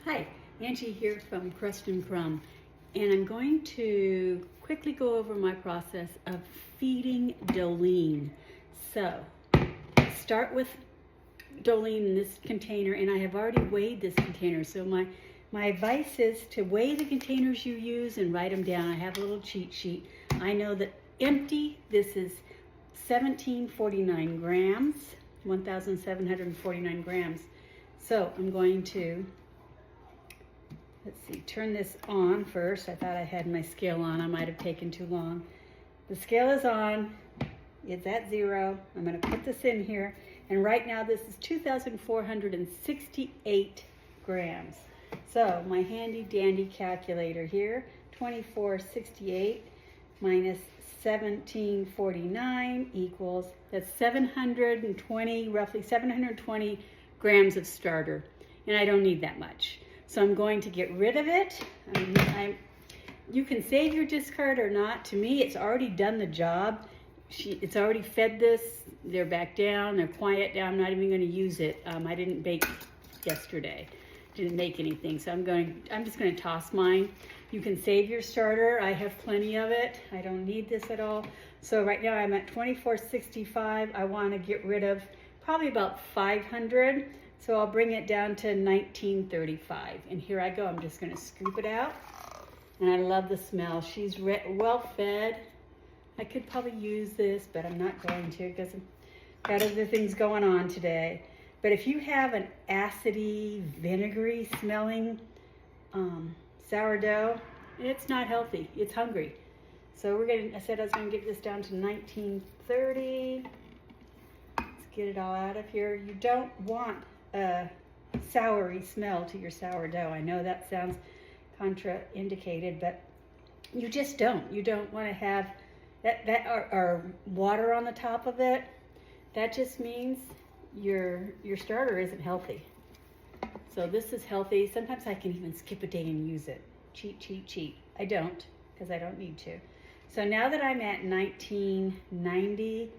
Hi, Angie here from Crust and Crumb, and I'm going to quickly go over my process of feeding Dolene. So, start with Dolene in this container, and I have already weighed this container, so my advice is to weigh the containers you use and write them down. I have a little cheat sheet. I know that empty, this is 1749 grams, 1,749 grams. So I'm going to, let's see, turn this on first. I thought I had my scale on. I might have taken too long. The scale is on. It's at 0. I'm going to put this in here. And right now this is 2,468 grams. So my handy dandy calculator here, 2468 minus 1749 equals, that's 720, roughly 720 grams of starter. And I don't need that much. So I'm going to get rid of it. You can save your discard or not. To me, it's already done the job. It's already fed this. They're back down. They're quiet down. I'm not even going to use it. I didn't bake yesterday. Didn't make anything. So I'm just going to toss mine. You can save your starter. I have plenty of it. I don't need this at all. So right now I'm at 2465. I want to get rid of probably about 500. So I'll bring it down to 1935. And here I go. I'm just going to scoop it out. And I love the smell. She's well fed. I could probably use this, but I'm not going to because I've got other things going on today. But if you have an acidy, vinegary smelling sourdough, it's not healthy. It's hungry. So I said I was going to get this down to 1930. Let's get it all out of here. You don't want a soury smell to your sourdough. I know that sounds contraindicated, but you just don't. You don't want to have that or water on the top of it. That just means your starter isn't healthy. So this is healthy. Sometimes I can even skip a day and use it. Cheat, cheat, cheat. I don't, because I don't need to. So now that I'm at 1990,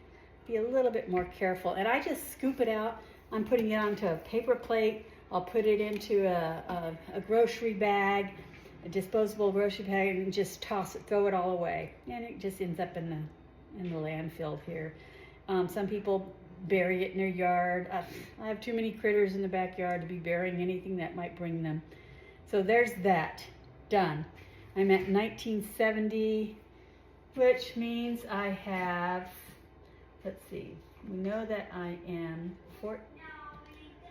be a little bit more careful. And I just scoop it out. I'm putting it onto a paper plate. I'll put it into a grocery bag, a disposable grocery bag, and just toss it, throw it all away. And it just ends up in the landfill here. Some people bury it in their yard. I have too many critters in the backyard to be burying anything that might bring them. So there's that, done. I'm at 1970, which means I have, let's see, we know that I am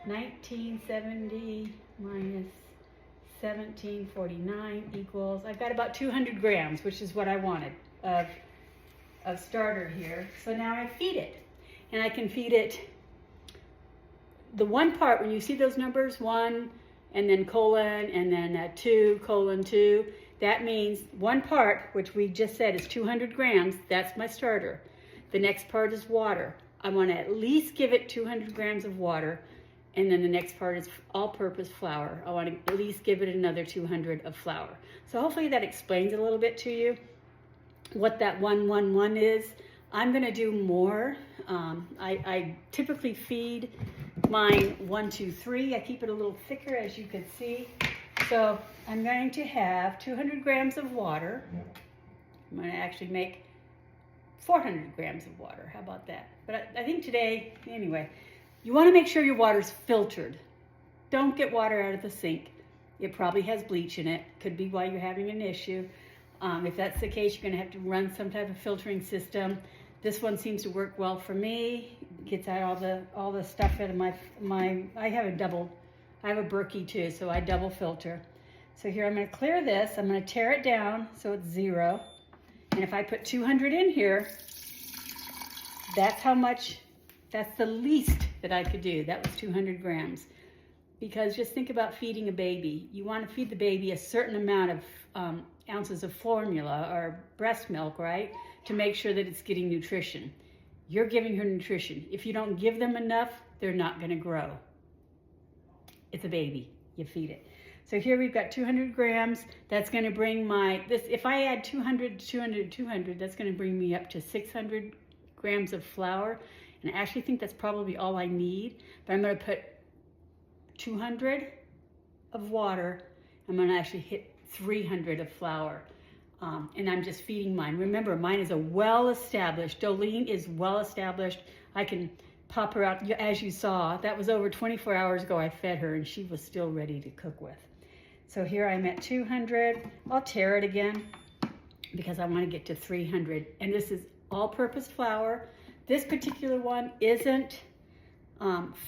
1970 minus 1749 equals, I've got about 200 grams, which is what I wanted of starter here. So now I feed it. And I can feed it, the one part, when you see those numbers, 1 and then colon and then 2, colon 2, that means one part, which we just said is 200 grams, that's my starter. The next part is water. I want to at least give it 200 grams of water. And then the next part is all-purpose flour. I want to at least give it another 200 of flour. So hopefully that explains a little bit to you what that 111 is. I'm going to do more. I typically feed mine 1, 2, 3. I keep it a little thicker, as you can see. So I'm going to have 200 grams of water. I'm going to actually make 400 grams of water. How about that? But I think today, anyway, you want to make sure your water's filtered. Don't get water out of the sink. It probably has bleach in it. Could be why you're having an issue. If that's the case, you're going to have to run some type of filtering system. This one seems to work well for me. Gets out all the stuff out of my I have a Berkey too, so I double filter. So here I'm going to clear this. I'm going to tear it down so it's 0. And if I put 200 in here, that's how much, that's the least that I could do. That was 200 grams. Because just think about feeding a baby. You want to feed the baby a certain amount of ounces of formula or breast milk, right? To make sure that it's getting nutrition. You're giving her nutrition. If you don't give them enough, they're not going to grow. It's a baby. You feed it. So here we've got 200 grams. That's going to bring if I add 200, 200, 200, that's going to bring me up to 600 grams of flour. And I actually think that's probably all I need. But I'm going to put 200 of water. I'm gonna actually hit 300 of flour. And I'm just feeding mine. Remember, mine is a well-established, Dolene is well-established. I can pop her out, as you saw, that was over 24 hours ago I fed her and she was still ready to cook with. So here I'm at 200. I'll tare it again because I want to get to 300. And this is all-purpose flour. This particular one isn't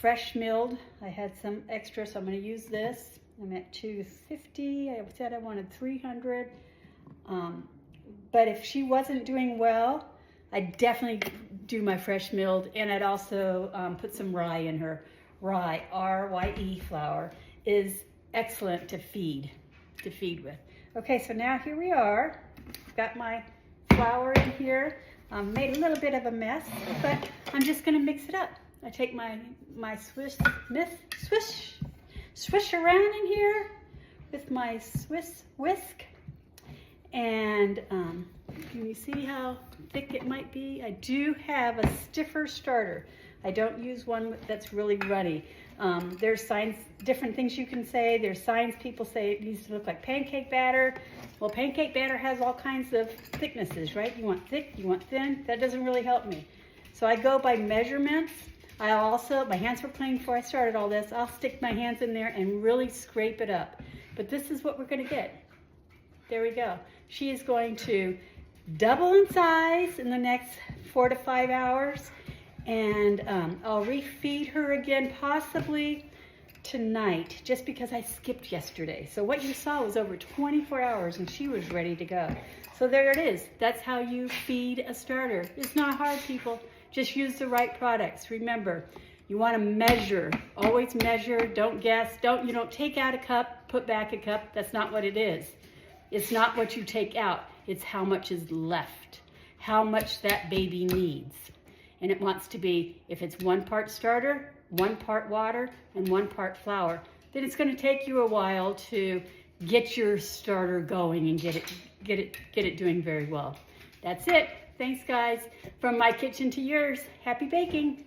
fresh milled. I had some extra, so I'm going to use this. I'm at 250. I said I wanted 300. But if she wasn't doing well, I'd definitely do my fresh milled, and I'd also put some rye in her. Rye, R-Y-E flour, is excellent to feed with. Okay, so now here we are. Got my flour in here. Made a little bit of a mess, but I'm just gonna mix it up. I take my swish around in here with my Swiss whisk. And can you see how thick it might be? I do have a stiffer starter. I don't use one that's really runny. There's signs, different things you can say. There's signs people say it needs to look like pancake batter. Well, pancake batter has all kinds of thicknesses, right? You want thick, you want thin. That doesn't really help me. So I go by measurements. I also, my hands were clean before I started all this. I'll stick my hands in there and really scrape it up. But this is what we're gonna get. There we go. She is going to double in size in the next 4 to 5 hours. And I'll refeed her again possibly tonight, just because I skipped yesterday. So what you saw was over 24 hours and she was ready to go. So there it is. That's how you feed a starter. It's not hard, people. Just use the right products. Remember, you want to measure. Always measure. Don't guess. You don't take out a cup, put back a cup. That's not what it is. It's not what you take out. It's how much is left. How much that baby needs. And it wants to be, if it's 1 part starter, 1 part water, and 1 part flour, then it's going to take you a while to get your starter going and get it doing very well. That's it. Thanks, guys. From my kitchen to yours. Happy baking.